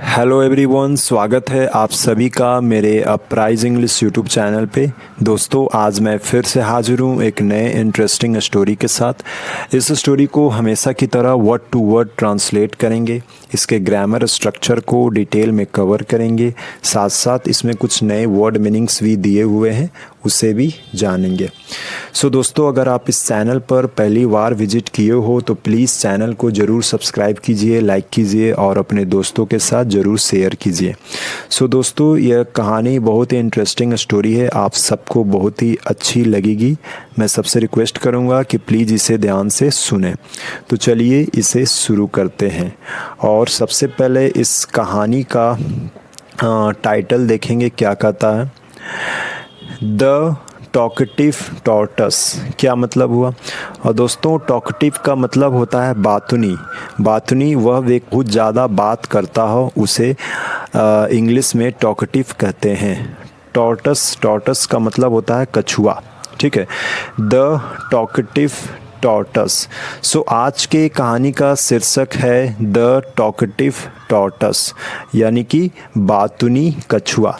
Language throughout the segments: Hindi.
हेलो एवरीवन, स्वागत है आप सभी का मेरे अपराइज इंग्लिश यूट्यूब चैनल पे। दोस्तों, आज मैं फिर से हाजिर हूँ एक नए इंटरेस्टिंग स्टोरी के साथ। इस स्टोरी को हमेशा की तरह वर्ड टू वर्ड ट्रांसलेट करेंगे, इसके ग्रामर स्ट्रक्चर को डिटेल में कवर करेंगे, साथ साथ इसमें कुछ नए वर्ड मीनिंग्स भी दिए हुए हैं, उसे भी जानेंगे। सो दोस्तों, अगर आप इस चैनल पर पहली बार विजिट किए हो तो प्लीज़ चैनल को ज़रूर सब्सक्राइब कीजिए, लाइक कीजिए और अपने दोस्तों के साथ ज़रूर शेयर कीजिए। सो दोस्तों, यह कहानी बहुत ही इंटरेस्टिंग स्टोरी है, आप सबको बहुत ही अच्छी लगेगी। मैं सबसे रिक्वेस्ट करूंगा कि प्लीज़ इसे ध्यान से सुने। तो चलिए इसे शुरू करते हैं। और सबसे पहले इस कहानी का टाइटल देखेंगे, क्या कहता है। The talkative tortoise. क्या मतलब हुआ? और दोस्तों, टॉकेटिव का मतलब होता है बातुनी। बातुनी वह व्यक्ति बहुत ज़्यादा बात करता हो, उसे इंग्लिश में टॉकेटिव कहते हैं। टॉर्टस का मतलब होता है कछुआ। ठीक है, द टॉकेटिव टॉर्टस। सो आज के कहानी का शीर्षक है द टॉकेटिव टॉर्टस, यानी कि बातुनी कछुआ।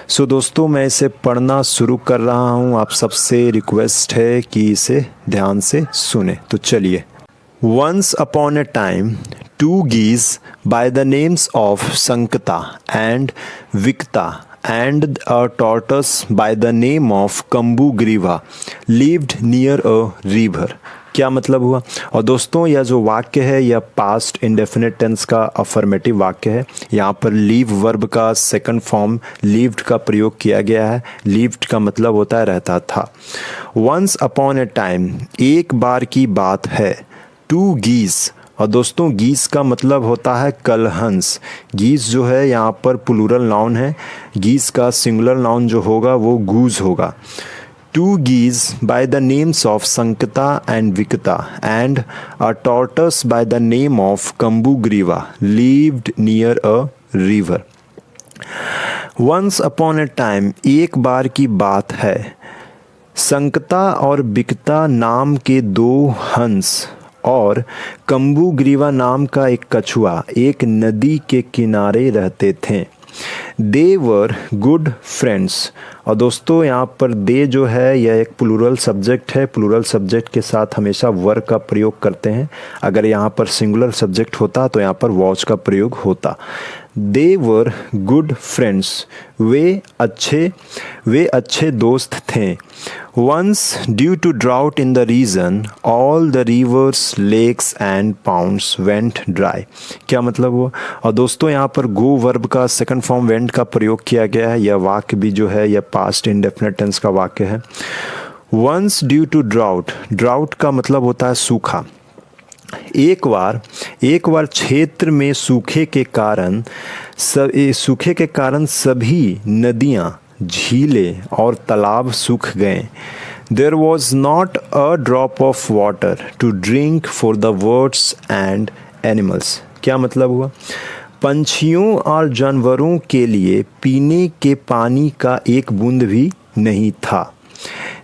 सो दोस्तों, मैं इसे पढ़ना शुरू कर रहा हूँ, आप सबसे रिक्वेस्ट है कि इसे ध्यान से सुने। तो चलिए। Once upon a time, two geese by the names of Sankta and Vikta and a tortoise by the name of Kambugriva lived near a river. क्या मतलब हुआ? और दोस्तों, यह जो वाक्य है यह पास्ट इंडेफिनिट टेंस का अफर्मेटिव वाक्य है। यहाँ पर लीव वर्ब का सेकंड फॉर्म लिव्ड का प्रयोग किया गया है। लिव्ड का मतलब होता है रहता था। वंस अपॉन ए टाइम, एक बार की बात है। टू गीस, और दोस्तों गीस का मतलब होता है कलहंस। गीस जो है यहाँ पर प्लूरल नाउन है। गीस का सिंगुलर नाउन जो होगा वो गूज होगा। Two geese by the names of Sankata and Vikata and a tortoise by the name of Kambugriva lived near a river. Once upon a time, एक बार की बात है। संकता और विकता नाम के दो हंस और कंबुग्रीवा नाम का एक कछुआ एक नदी के किनारे रहते थे। दे वर गुड फ्रेंड्स। और दोस्तों, यहाँ पर दे जो है यह एक प्लूरल सब्जेक्ट है। प्लूरल सब्जेक्ट के साथ हमेशा वर का प्रयोग करते हैं। अगर यहाँ पर सिंगुलर सब्जेक्ट होता तो यहाँ पर वॉच का प्रयोग होता। दे वर गुड फ्रेंड्स, वे अच्छे दोस्त थे। Once due to drought in the region all the rivers, lakes and ponds went dry. क्या मतलब हुआ? और दोस्तों, यहाँ पर गो वर्ब का सेकंड फॉर्म वेंट का प्रयोग किया गया है। यह वाक्य भी जो है यह पास्ट इंडेफिनिट टेंस का वाक्य है। Once due to drought, drought का मतलब होता है सूखा। एक बार क्षेत्र में सूखे के कारण सभी नदियाँ, झीलें और तालाब सूख गए। There was not a drop of water to drink for the birds and animals. क्या मतलब हुआ? पंछियों और जानवरों के लिए पीने के पानी का एक बूंद भी नहीं था।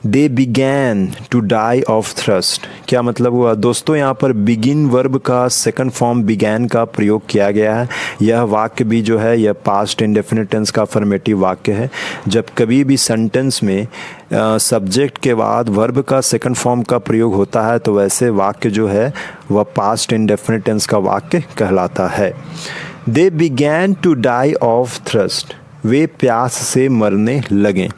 They began to die of thirst। क्या मतलब हुआ? दोस्तों, यहाँ पर बिगिन वर्ब का सेकंड फॉर्म began का प्रयोग किया गया है। यह वाक्य भी जो है यह पास्ट इंडेफिनिट टेंस का अफर्मेटिव वाक्य है। जब कभी भी सेंटेंस में सब्जेक्ट के बाद वर्ब का सेकंड फॉर्म का प्रयोग होता है तो वैसे वाक्य जो है वह पास्ट इंडेफिनिट टेंस का वाक्य कहलाता है। They began to die of thirst। वे प्यास से मरने लगे।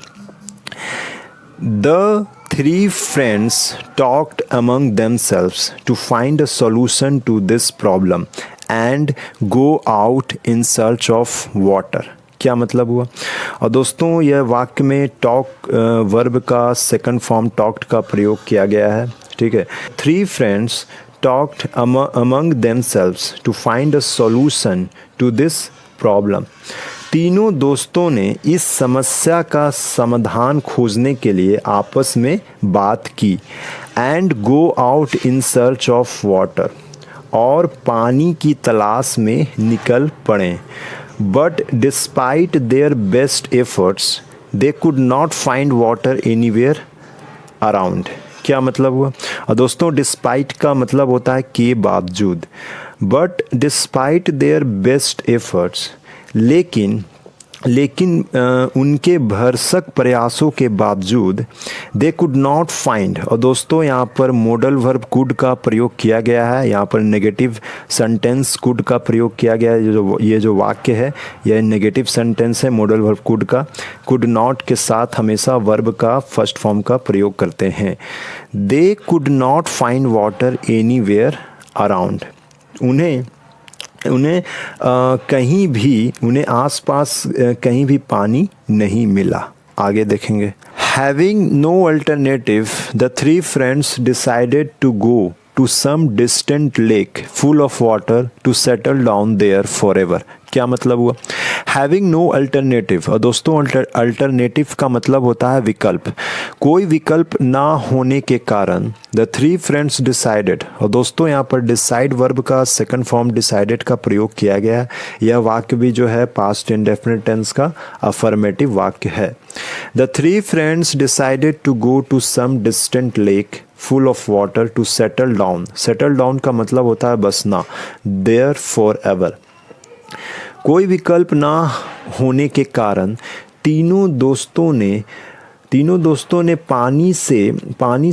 The three friends talked among themselves to find a solution to this problem and go out in search of water। क्या मतलब हुआ? और दोस्तों, यह वाक्य में टॉक वर्ब का सेकंड फॉर्म टॉक्ड का प्रयोग किया गया है। ठीक है। Three friends talked among themselves to find a solution to this problem। तीनों दोस्तों ने इस समस्या का समाधान खोजने के लिए आपस में बात की। And go out in search of water, और पानी की तलाश में निकल पड़े। But despite their best efforts they could not find water anywhere around. क्या मतलब हुआ? और दोस्तों, डिस्पाइट का मतलब होता है के बावजूद। But despite their best efforts, लेकिन उनके भरसक प्रयासों के बावजूद दे कुड नॉट फाइंड, और दोस्तों यहाँ पर मॉडल वर्ब कुड का प्रयोग किया गया है, यहाँ पर नेगेटिव सेंटेंस कुड का प्रयोग किया गया है। ये जो वाक्य है यह नेगेटिव सेंटेंस है मॉडल वर्ब कुड का। कुड नॉट के साथ हमेशा वर्ब का फर्स्ट फॉर्म का प्रयोग करते हैं। They could not find water anywhere around, उन्हें कहीं भी, उन्हें आसपास कहीं भी पानी नहीं मिला। आगे देखेंगे। Having no alternative the three friends decided to go to some distant lake full of water to settle down there forever. क्या मतलब हुआ? हैविंग नो अल्टरनेटिव, और दोस्तों अल्टरनेटिव का मतलब होता है विकल्प। कोई विकल्प ना होने के कारण द थ्री फ्रेंड्स डिसाइडेड, और दोस्तों यहाँ पर डिसाइड वर्ब का सेकंड फॉर्म डिसाइडेड का प्रयोग किया गया है। यह वाक्य भी जो है पास्ट इंडेफिनिट टेंस का अफर्मेटिव वाक्य है। The three friends decided to go to some distant lake full of water to settle down. Settle down का मतलब होता है बसना, देयर फॉर एवर। कोई विकल्प ना होने के कारण तीनों दोस्तों ने पानी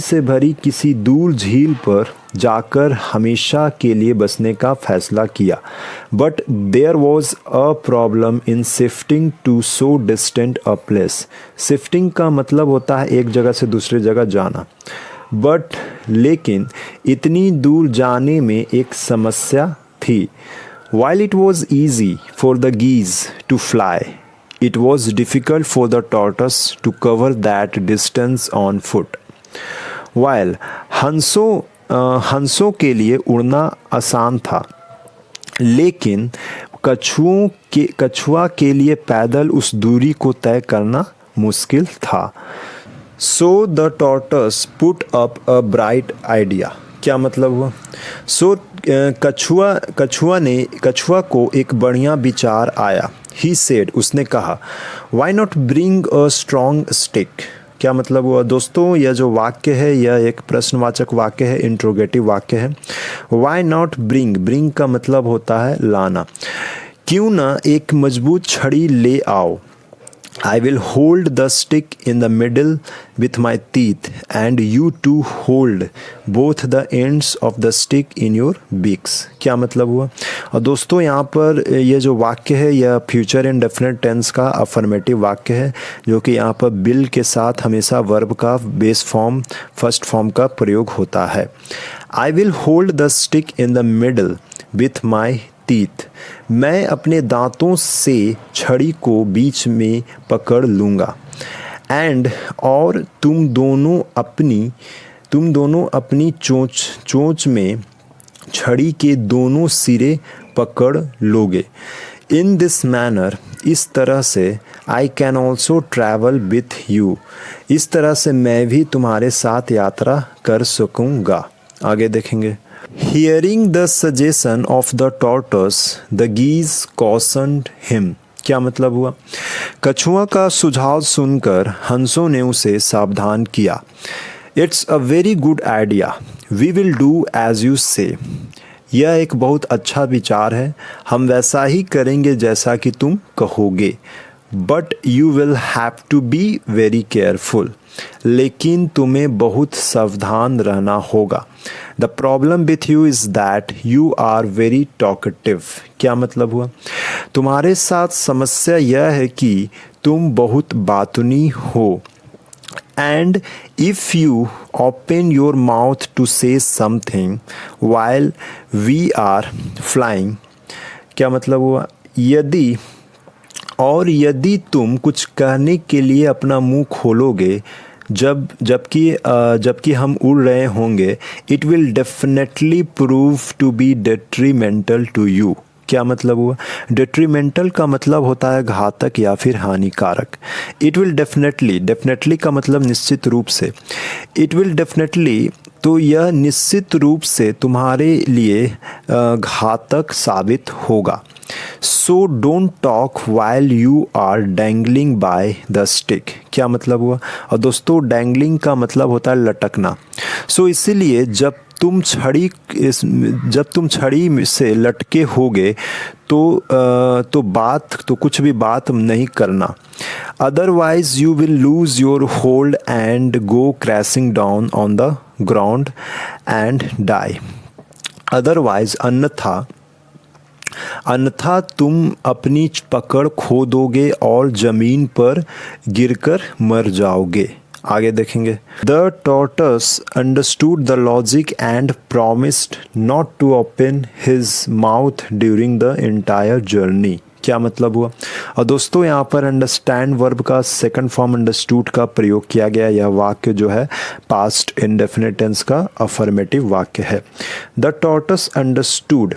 से भरी किसी दूर झील पर जाकर हमेशा के लिए बसने का फैसला किया। But there was a problem in shifting to so distant a place. Shifting का मतलब होता है एक जगह से दूसरी जगह जाना। लेकिन इतनी दूर जाने में एक समस्या थी। While it was easy for the geese to fly, it was difficult for the tortoise to cover that distance on foot. While हंसों के लिए उड़ना आसान था, लेकिन कछुआ के लिए पैदल उस दूरी को तय करना मुश्किल था। So the tortoise put up a bright idea. क्या मतलब हुआ? कछुआ को एक बढ़िया विचार आया। He said, उसने कहा, Why not bring a strong stick? क्या मतलब हुआ? दोस्तों यह जो वाक्य है यह एक प्रश्नवाचक वाक्य है, इंट्रोगेटिव वाक्य है। Why not bring का मतलब होता है लाना। क्यों ना एक मजबूत छड़ी ले आओ। I will hold the stick in the middle with my teeth and you two hold both the ends of the stick in your beaks. क्या मतलब हुआ? और दोस्तों यहाँ पर ये जो वाक्य है यह फ्यूचर इंडेफिनिट टेंस का अफर्मेटिव वाक्य है, जो कि यहाँ पर बिल के साथ हमेशा वर्ब का बेस फॉर्म फर्स्ट फॉर्म का प्रयोग होता है। I will hold the stick in the middle with my teeth. मैं अपने दांतों से छड़ी को बीच में पकड़ लूँगा। एंड और तुम दोनों अपनी चोंच में छड़ी के दोनों सिरे पकड़ लोगे। इन दिस मैनर, इस तरह से, I can also travel with you, इस तरह से मैं भी तुम्हारे साथ यात्रा कर सकूँगा। आगे देखेंगे। Hearing the suggestion of the tortoise, the geese cautioned him. क्या मतलब हुआ? कछुआ का सुझाव सुनकर हंसों ने उसे सावधान किया। It's a very good idea. We will do as you say. यह एक बहुत अच्छा विचार है, हम वैसा ही करेंगे जैसा कि तुम कहोगे। But you will have to be very careful. लेकिन तुम्हें बहुत सावधान रहना होगा। The problem with you is that you are very talkative. क्या मतलब हुआ? तुम्हारे साथ समस्या यह है कि तुम बहुत बातूनी हो। And if you open your mouth to say something while we are flying, क्या मतलब हुआ? यदि तुम कुछ कहने के लिए अपना मुंह खोलोगे जबकि हम उड़ रहे होंगे, it will definitely prove to be detrimental to you. क्या मतलब हुआ? डेट्रीमेंटल का मतलब होता है घातक या फिर हानिकारक। इट विल डेफिनेटली का मतलब निश्चित रूप से। इट विल डेफिनेटली, तो यह निश्चित रूप से तुम्हारे लिए घातक साबित होगा। So don't talk while you are dangling by the stick. क्या मतलब हुआ? और दोस्तों डैंगलिंग का मतलब होता है लटकना। सो इसीलिए जब जब तुम छड़ी से लटके होगे तो कुछ भी बात नहीं करना, otherwise you will lose your hold and go crashing down on the ground and die. Otherwise अन्यथा तुम अपनी पकड़ खो दोगे और ज़मीन पर गिरकर मर जाओगे। आगे देखेंगे। The tortoise understood the logic and promised not to open his mouth during the entire journey. क्या मतलब हुआ? और दोस्तों यहाँ पर अंडरस्टैंड वर्ब का सेकंड फॉर्म अंडरस्टूड का प्रयोग किया गया। यह वाक्य जो है पास्ट इंडेफिनिट टेंस का अफर्मेटिव वाक्य है। द टॉर्टस अंडरस्टूड,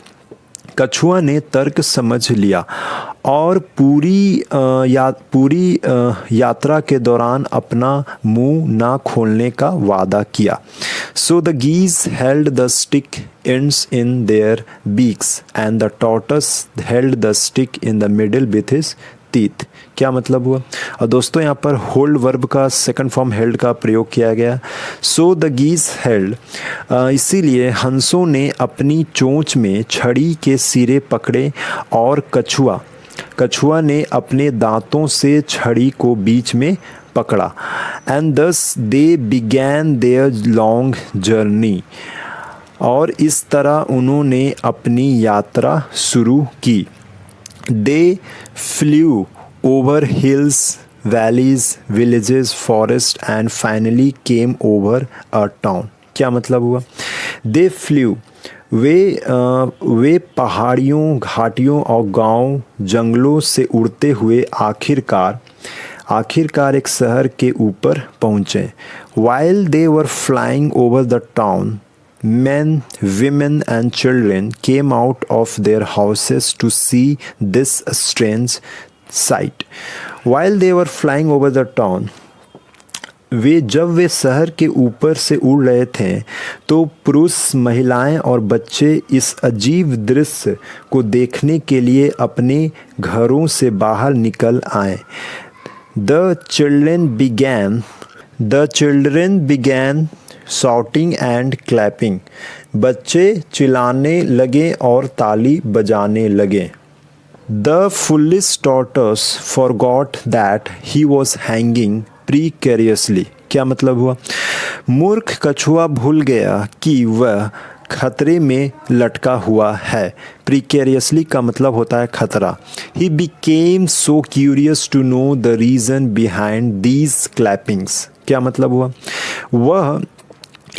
कछुआ ने तर्क समझ लिया और पूरी यात्रा के दौरान अपना मुंह ना खोलने का वादा किया। So the geese held the stick ends in their beaks and the tortoise held the stick in the middle with his teeth। क्या मतलब हुआ? और दोस्तों यहाँ पर होल्ड वर्ब का सेकंड फॉर्म हेल्ड का प्रयोग किया गया। सो द गीज हेल्ड, इसीलिए हंसों ने अपनी चोंच में छड़ी के सिरे पकड़े और कछुआ ने अपने दांतों से छड़ी को बीच में पकड़ा। And thus they began their long journey, और इस तरह उन्होंने अपनी यात्रा शुरू की। They flew over hills, valleys, villages, forest and finally came over a town. क्या मतलब हुआ? दे फ्ल्यू, वे पहाड़ियों, घाटियों और गांव, जंगलों से उड़ते हुए आखिरकार एक शहर के ऊपर पहुँचे। While they were flying over the town, men, women and children came out of their houses to see this strange sight। While they were flying over the town, जब वे शहर के ऊपर से उड़ रहे थे तो पुरुष, महिलाएं और बच्चे इस अजीब दृश्य को देखने के लिए अपने घरों से बाहर निकल आए। The children began shouting and clapping, बच्चे चिल्लाने लगे और ताली बजाने लगे। The foolish tortoise forgot that he was hanging precariously. क्या मतलब हुआ? मूर्ख कछुआ भूल गया कि वह खतरे में लटका हुआ है। प्रीकेरियसली का मतलब होता है खतरा। He became so curious to know the reason behind these clappings. क्या मतलब हुआ? वह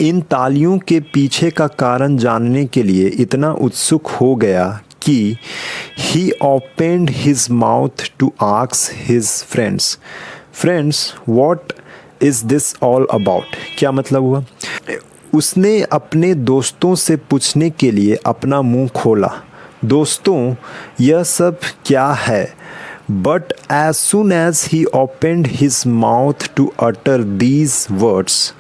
इन तालियों के पीछे का कारण जानने के लिए इतना उत्सुक हो गया कि he opened his mouth to ask his friends what is this all about. क्या मतलब हुआ? उसने अपने दोस्तों से पूछने के लिए अपना मुंह खोला, दोस्तों यह सब क्या है? But as soon as he opened his mouth to utter these words,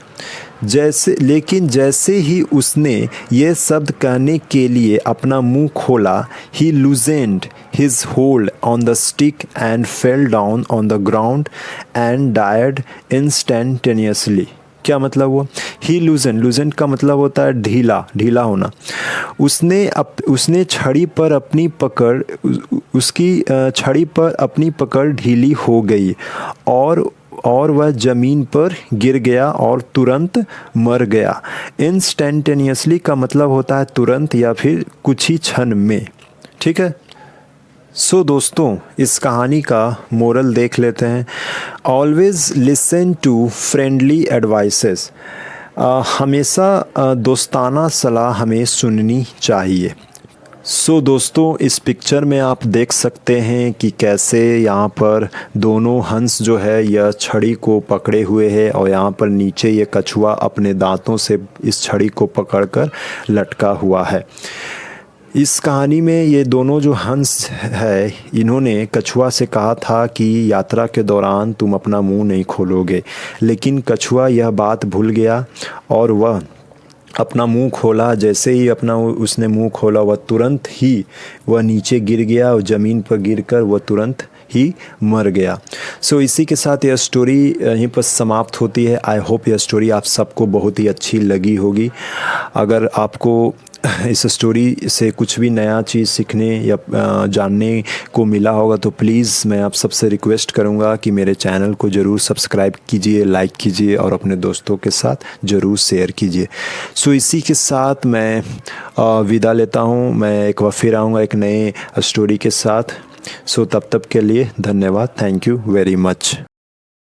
लेकिन जैसे ही उसने ये शब्द कहने के लिए अपना मुंह खोला, he loosened his hold on the stick and fell down on the ground and died instantaneously. क्या मतलब हुआ? ही लूजन का मतलब होता है ढीला होना। उसकी छड़ी पर अपनी पकड़ ढीली हो गई और वह ज़मीन पर गिर गया और तुरंत मर गया। इंस्टेंटेनियसली का मतलब होता है तुरंत या फिर कुछ ही क्षण में। ठीक है। सो दोस्तों, इस कहानी का मोरल देख लेते हैं। Always listen to friendly advices. हमेशा दोस्ताना सलाह हमें सुननी चाहिए। सो दोस्तों, इस पिक्चर में आप देख सकते हैं कि कैसे यहाँ पर दोनों हंस जो है यह छड़ी को पकड़े हुए है और यहाँ पर नीचे ये कछुआ अपने दांतों से इस छड़ी को पकड़कर लटका हुआ है। इस कहानी में ये दोनों जो हंस है, इन्होंने कछुआ से कहा था कि यात्रा के दौरान तुम अपना मुंह नहीं खोलोगे, लेकिन कछुआ यह बात भूल गया और वह अपना मुंह खोला। जैसे ही उसने मुंह खोला, वह तुरंत ही नीचे गिर गया और ज़मीन पर गिरकर वह तुरंत ही मर गया। सो इसी के साथ यह स्टोरी यहीं पर समाप्त होती है। आई होप यह स्टोरी आप सबको बहुत ही अच्छी लगी होगी। अगर आपको इस स्टोरी से कुछ भी नया चीज़ सीखने या जानने को मिला होगा तो प्लीज़ मैं आप सबसे रिक्वेस्ट करूंगा कि मेरे चैनल को ज़रूर सब्सक्राइब कीजिए, लाइक कीजिए और अपने दोस्तों के साथ ज़रूर शेयर कीजिए। सो इसी के साथ मैं विदा लेता हूं। मैं एक बार फिर आऊँगा एक नए स्टोरी के साथ। सो तब तक के लिए धन्यवाद। Thank you very much.